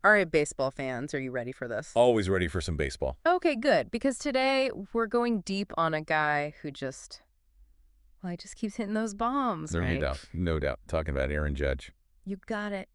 All right, baseball fans, are you ready for this? Always ready for some baseball. Okay, good, because today we're going deep on a guy who well, he just keeps hitting those bombs, No right? doubt. No doubt. Talking about Aaron Judge. You got it.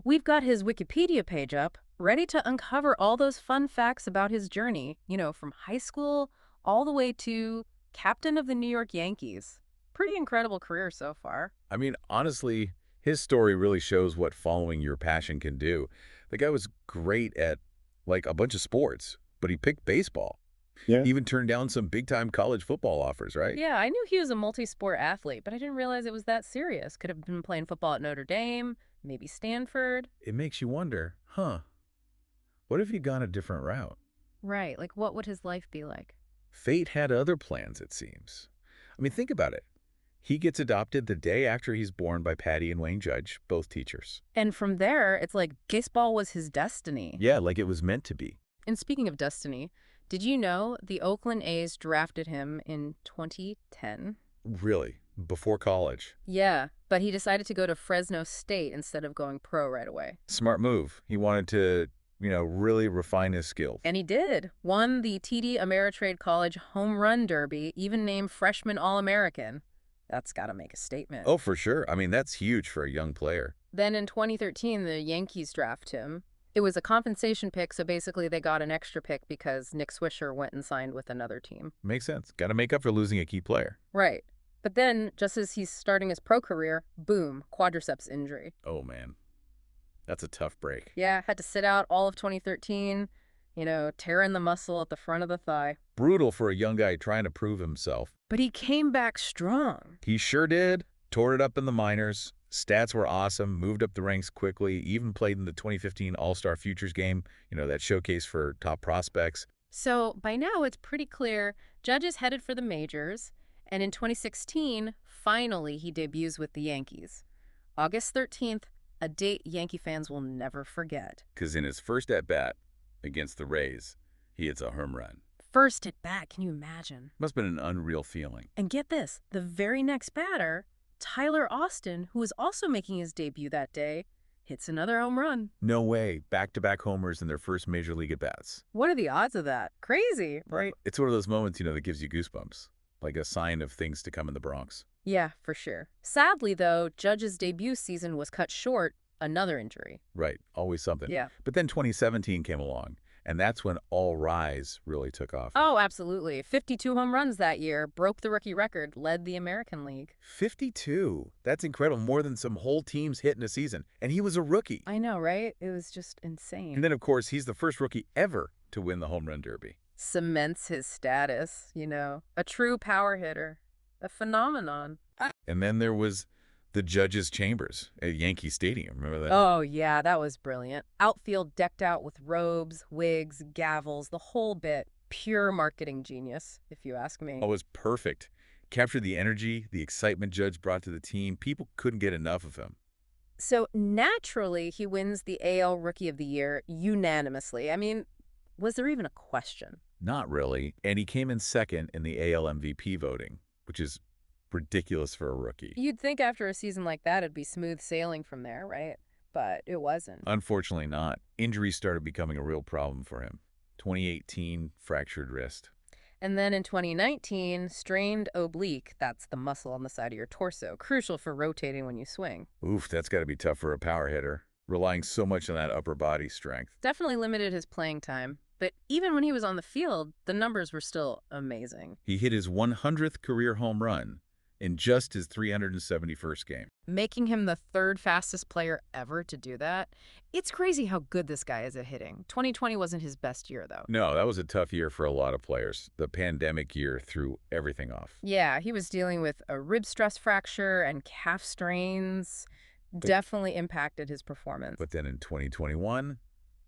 We've got his Wikipedia page up, ready to uncover all those fun facts about his journey, from high school all the way to captain of the New York Yankees. Pretty incredible career so far. I mean, honestly, his story really shows what following your passion can do. The guy was great at, like, a bunch of sports, but he picked baseball. Yeah. He even turned down some big-time college football offers, right? Yeah, I knew he was a multi-sport athlete, but I didn't realize it was that serious. Could have been playing football at Notre Dame, maybe Stanford. It makes you wonder, what if he'd gone a different route? Right, like what would his life be like? Fate had other plans, it seems. I mean, think about it. He gets adopted the day after he's born by Patty and Wayne Judge, both teachers. And from there, it's like baseball was his destiny. Yeah, like it was meant to be. And speaking of destiny, did you know the Oakland A's drafted him in 2010? Really, before college. Yeah, but he decided to go to Fresno State instead of going pro right away. Smart move. He wanted to, really refine his skills. And he did. Won the TD Ameritrade College Home Run Derby, even named Freshman All-American. That's got to make a statement. Oh, for sure. I mean, that's huge for a young player. Then in 2013, the Yankees draft him. It was a compensation pick, so basically they got an extra pick because Nick Swisher went and signed with another team. Makes sense. Got to make up for losing a key player. Right. But then, just as he's starting his pro career, boom, quadriceps injury. Oh, man. That's a tough break. Yeah, had to sit out all of 2013, tearing the muscle at the front of the thigh. Brutal for a young guy trying to prove himself. But he came back strong. He sure did. Tore it up in the minors. Stats were awesome. Moved up the ranks quickly. Even played in the 2015 All-Star Futures game, that showcase for top prospects. So by now it's pretty clear Judge is headed for the majors. And in 2016, finally he debuts with the Yankees. August 13th, a date Yankee fans will never forget. Because in his first at-bat against the Rays, he hits a home run. First at bat, can you imagine? Must have been an unreal feeling. And get this, the very next batter, Tyler Austin, who was also making his debut that day, hits another home run. No way. Back-to-back homers in their first major league at-bats. What are the odds of that? Crazy, right? It's one of those moments, that gives you goosebumps. Like a sign of things to come in the Bronx. Yeah, for sure. Sadly, though, Judge's debut season was cut short. Another injury. Right. Always something. Yeah. But then 2017 came along, and that's when All Rise really took off. Oh, absolutely. 52 home runs that year, broke the rookie record, led the American League. 52. That's incredible. More than some whole teams hit in a season. And he was a rookie. I know, right? It was just insane. And then, of course, he's the first rookie ever to win the Home Run Derby. Cements his status, a true power hitter, a phenomenon. And then there was the Judges' Chambers at Yankee Stadium. Remember that? Oh, yeah, that was brilliant. Outfield decked out with robes, wigs, gavels, the whole bit. Pure marketing genius, if you ask me. Oh, it was perfect. Captured the energy, the excitement Judge brought to the team. People couldn't get enough of him. So naturally, he wins the AL Rookie of the Year unanimously. I mean, was there even a question? Not really. And he came in second in the AL MVP voting, which is ridiculous for a rookie. You'd think after a season like that, it'd be smooth sailing from there, right? But it wasn't. Unfortunately not. Injuries started becoming a real problem for him. 2018, fractured wrist. And then in 2019, strained oblique. That's the muscle on the side of your torso, crucial for rotating when you swing. Oof, that's got to be tough for a power hitter, relying so much on that upper body strength. Definitely limited his playing time. But even when he was on the field, the numbers were still amazing. He hit his 100th career home run in just his 371st game. Making him the third fastest player ever to do that. It's crazy how good this guy is at hitting. 2020 wasn't his best year, though. No, that was a tough year for a lot of players. The pandemic year threw everything off. Yeah, he was dealing with a rib stress fracture and calf strains. Definitely impacted his performance. But then in 2021,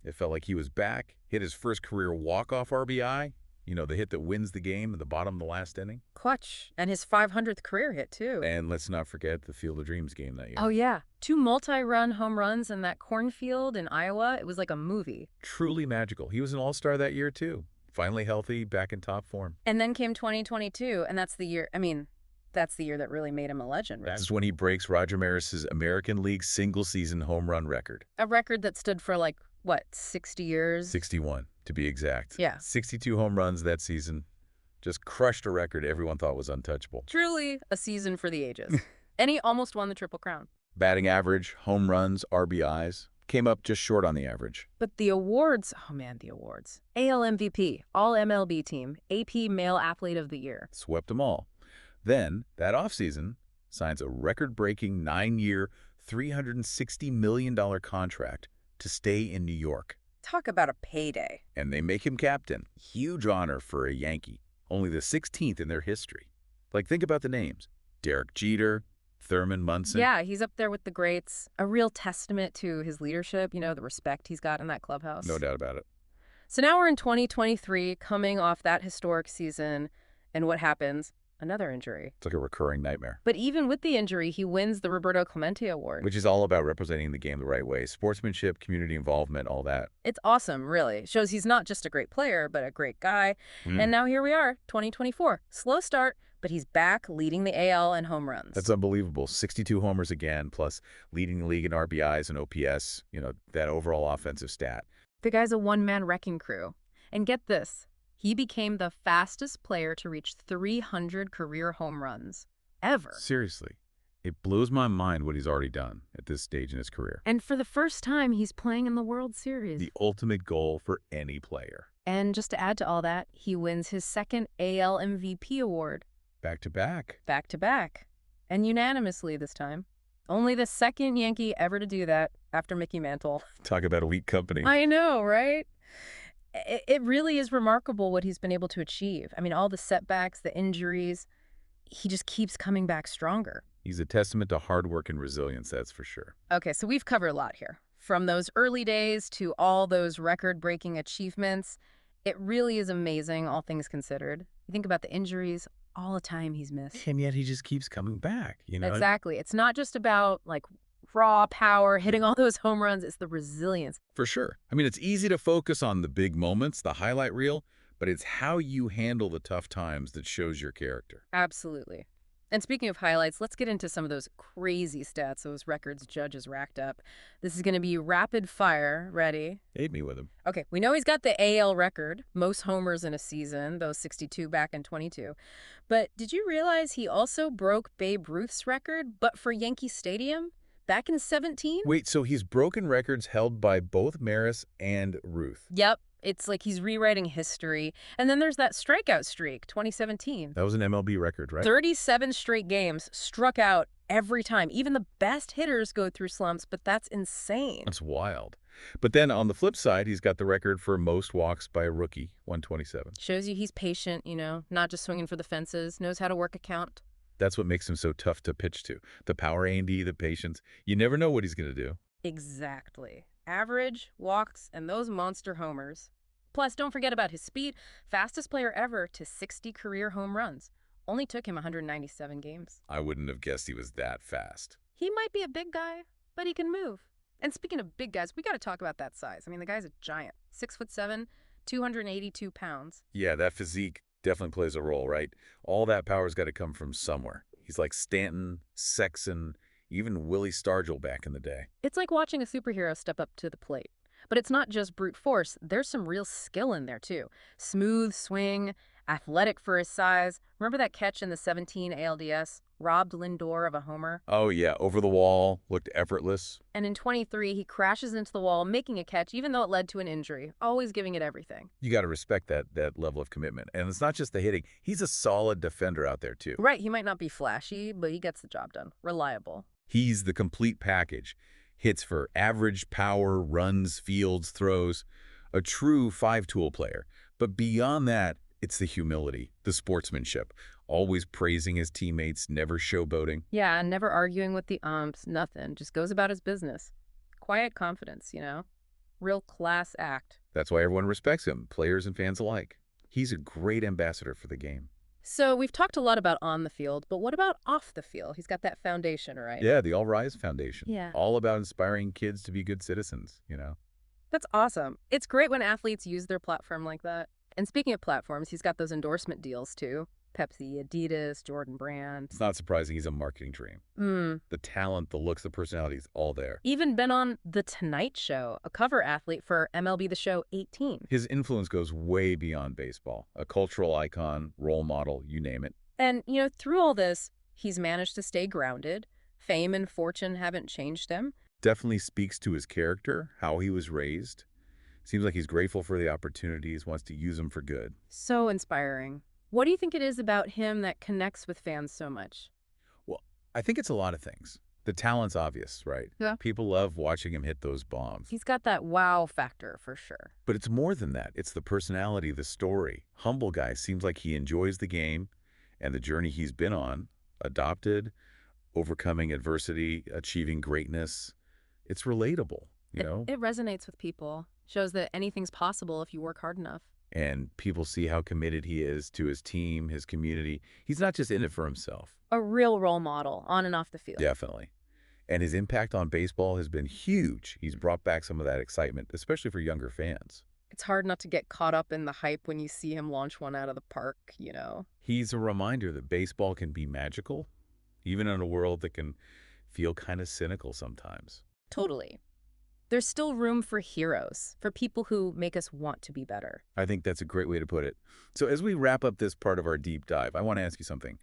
it felt like he was back, hit his first career walk-off RBI, the hit that wins the game at the bottom of the last inning. Clutch. And his 500th career hit, too. And let's not forget the Field of Dreams game that year. Oh, yeah. 2 multi-run home runs in that cornfield in Iowa. It was like a movie. Truly magical. He was an all-star that year, too. Finally healthy, back in top form. And then came 2022, and that's the year, that's the year that really made him a legend, right? That's when he breaks Roger Maris's American League single-season home run record. A record that stood for, what, 60 years? 61, to be exact. Yeah. 62 home runs that season. Just crushed a record everyone thought was untouchable. Truly a season for the ages. And he almost won the Triple Crown. Batting average, home runs, RBIs, came up just short on the average. But the awards, oh man, the awards. AL MVP, All MLB Team, AP Male Athlete of the Year. Swept them all. Then, that offseason, signs a record-breaking 9-year, $360 million contract to stay in New York. Talk about a payday. And they make him captain. Huge honor for a Yankee. Only the 16th in their history. Like, think about the names. Derek Jeter, Thurman Munson. Yeah, he's up there with the greats. A real testament to his leadership, you know, the respect he's got in that clubhouse. No doubt about it. So now we're in 2023, coming off that historic season, and what happens? Another injury. It's like a recurring nightmare. But even with the injury, he wins the Roberto Clemente Award. Which is all about representing the game the right way. Sportsmanship, community involvement, all that. It's awesome, really. It shows he's not just a great player, but a great guy. And now here we are, 2024. Slow start, but he's back leading the AL in home runs. That's unbelievable. 62 homers again, plus leading the league in RBIs and OPS, that overall offensive stat. The guy's a one-man wrecking crew. And get this, he became the fastest player to reach 300 career home runs ever. Seriously. It blows my mind what he's already done at this stage in his career. And for the first time, he's playing in the World Series. The ultimate goal for any player. And just to add to all that, he wins his second AL MVP award. Back to back. Back to back. And unanimously this time. Only the second Yankee ever to do that after Mickey Mantle. Talk about elite company. I know, right? It really is remarkable what he's been able to achieve. I mean, all the setbacks, the injuries, he just keeps coming back stronger. He's a testament to hard work and resilience, that's for sure. Okay, so we've covered a lot here. From those early days to all those record-breaking achievements, it really is amazing, all things considered. You think about the injuries, all the time he's missed. And yet he just keeps coming back, Exactly. It's not just about, raw power, hitting all those home runs. It's the resilience. For sure. I mean, it's easy to focus on the big moments, the highlight reel, but it's how you handle the tough times that shows your character. Absolutely. And speaking of highlights, let's get into some of those crazy stats those records judges racked up. This is going to be rapid fire. Ready? Hit me with him. Okay, we know he's got the AL record, most homers in a season, those 62 back in 22. But did you realize he also broke Babe Ruth's record, but for Yankee Stadium? Back in 17? Wait, so he's broken records held by both Maris and Ruth? Yep. It's like he's rewriting history. And then there's that strikeout streak, 2017. That was an MLB record, right? 37 straight games, struck out every time. Even the best hitters go through slumps, but that's insane. That's wild. But then on the flip side, he's got the record for most walks by a rookie, 127. Shows you he's patient, not just swinging for the fences, knows how to work a count. That's what makes him so tough to pitch to. The power A&D, the patience. You never know what he's going to do. Exactly. Average, walks, and those monster homers. Plus, don't forget about his speed. Fastest player ever to 60 career home runs. Only took him 197 games. I wouldn't have guessed he was that fast. He might be a big guy, but he can move. And speaking of big guys, we got to talk about that size. I mean, the guy's a giant. 6'7", 282 pounds. Yeah, that physique definitely plays a role, right? All that power's got to come from somewhere. He's like Stanton, Sexton, even Willie Stargell back in the day. It's like watching a superhero step up to the plate. But it's not just brute force. There's some real skill in there, too. Smooth swing, athletic for his size. Remember that catch in the 17 ALDS? Robbed Lindor of a homer? Oh, yeah, over the wall, looked effortless. And in 23, he crashes into the wall, making a catch, even though it led to an injury. Always giving it everything. You got to respect that level of commitment. And it's not just the hitting. He's a solid defender out there, too. Right, he might not be flashy, but he gets the job done. Reliable. He's the complete package. Hits for average power, runs, fields, throws. A true five-tool player. But beyond that, it's the humility, the sportsmanship. Always praising his teammates, never showboating. Yeah, never arguing with the umps, nothing. Just goes about his business. Quiet confidence, Real class act. That's why everyone respects him, players and fans alike. He's a great ambassador for the game. So we've talked a lot about on the field, but what about off the field? He's got that foundation, right? Yeah, the All Rise Foundation. Yeah. All about inspiring kids to be good citizens, That's awesome. It's great when athletes use their platform like that. And speaking of platforms, he's got those endorsement deals, too. Pepsi, Adidas, Jordan Brand. It's not surprising he's a marketing dream. Mm. The talent, the looks, the personalities, all there. Even been on The Tonight Show, a cover athlete for MLB The Show 18. His influence goes way beyond baseball. A cultural icon, role model, you name it. And, through all this, he's managed to stay grounded. Fame and fortune haven't changed him. Definitely speaks to his character, how he was raised. Seems like he's grateful for the opportunities, wants to use them for good. So inspiring. What do you think it is about him that connects with fans so much? Well, I think it's a lot of things. The talent's obvious, right? Yeah. People love watching him hit those bombs. He's got that wow factor for sure. But it's more than that. It's the personality, the story. Humble guy, seems like he enjoys the game and the journey he's been on. Adopted, overcoming adversity, achieving greatness. It's relatable, you know? It resonates with people. Shows that anything's possible if you work hard enough. And people see how committed he is to his team, his community. He's not just in it for himself. A real role model on and off the field. Definitely. And his impact on baseball has been huge. He's brought back some of that excitement, especially for younger fans. It's hard not to get caught up in the hype when you see him launch one out of the park, He's a reminder that baseball can be magical, even in a world that can feel kind of cynical sometimes. Totally. There's still room for heroes, for people who make us want to be better. I think that's a great way to put it. So as we wrap up this part of our deep dive, I want to ask you something.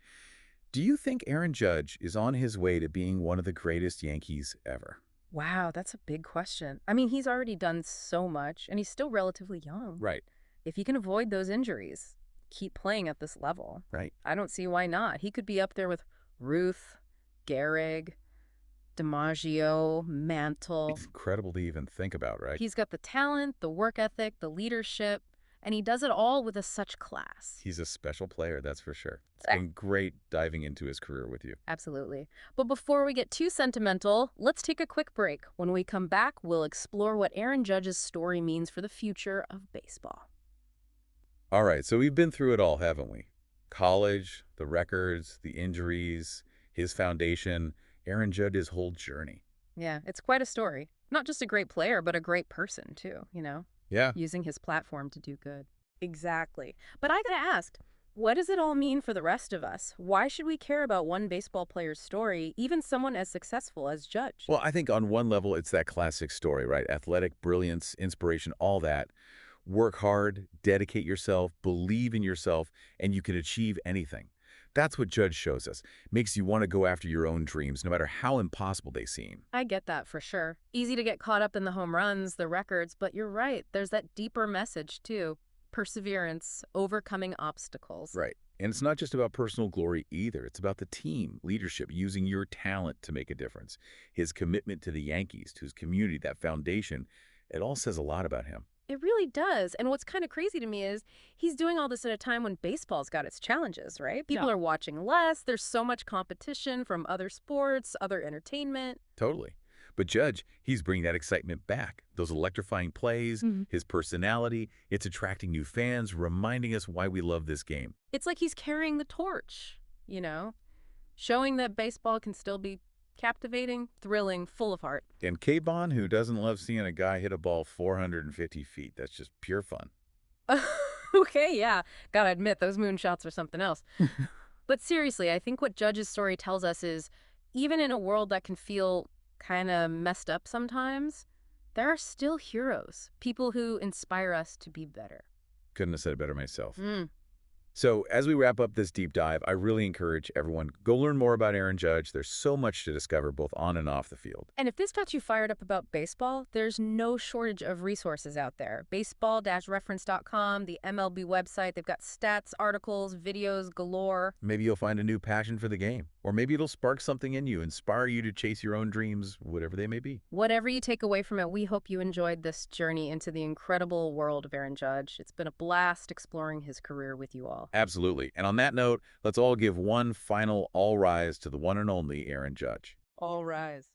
Do you think Aaron Judge is on his way to being one of the greatest Yankees ever? Wow, that's a big question. I mean, he's already done so much, and he's still relatively young. Right, If he can avoid those injuries, keep playing at this level, right. I don't see why not. He could be up there with Ruth, Gehrig, DiMaggio, Mantle. It's incredible to even think about, right? He's got the talent, the work ethic, the leadership, and he does it all with such class. He's a special player, that's for sure. It's been great diving into his career with you. Absolutely. But before we get too sentimental, let's take a quick break. When we come back, we'll explore what Aaron Judge's story means for the future of baseball. All right, so we've been through it all, haven't we? College, the records, the injuries, his foundation, Aaron Judge's whole journey. Yeah, it's quite a story. Not just a great player, but a great person, too, Yeah. using his platform to do good. Exactly. But I gotta ask, what does it all mean for the rest of us? Why should we care about one baseball player's story, even someone as successful as Judge? Well, I think on one level, it's that classic story, right? Athletic brilliance, inspiration, all that. Work hard, dedicate yourself, believe in yourself, and you can achieve anything. That's what Judge shows us. Makes you want to go after your own dreams, no matter how impossible they seem. I get that for sure. Easy to get caught up in the home runs, the records, but you're right. There's that deeper message, too. Perseverance, overcoming obstacles. Right. And it's not just about personal glory either. It's about the team, leadership, using your talent to make a difference. His commitment to the Yankees, to his community, that foundation, it all says a lot about him. It really does. And what's kind of crazy to me is he's doing all this at a time when baseball's got its challenges, right? People are watching less. There's so much competition from other sports, other entertainment. Totally. But Judge, he's bringing that excitement back. Those electrifying plays, his personality, it's attracting new fans, reminding us why we love this game. It's like he's carrying the torch, showing that baseball can still be captivating, thrilling, full of heart. And K-Bon, who doesn't love seeing a guy hit a ball 450 feet? That's just pure fun. Okay, yeah. Gotta admit, those moonshots are something else. But seriously, I think what Judge's story tells us is, even in a world that can feel kind of messed up sometimes, there are still heroes, people who inspire us to be better. Couldn't have said it better myself. So as we wrap up this deep dive, I really encourage everyone, go learn more about Aaron Judge. There's so much to discover both on and off the field. And if this got you fired up about baseball, there's no shortage of resources out there. Baseball-reference.com, the MLB website, they've got stats, articles, videos galore. Maybe you'll find a new passion for the game. Or maybe it'll spark something in you, inspire you to chase your own dreams, whatever they may be. Whatever you take away from it, we hope you enjoyed this journey into the incredible world of Aaron Judge. It's been a blast exploring his career with you all. Absolutely. And on that note, let's all give one final all rise to the one and only Aaron Judge. All rise.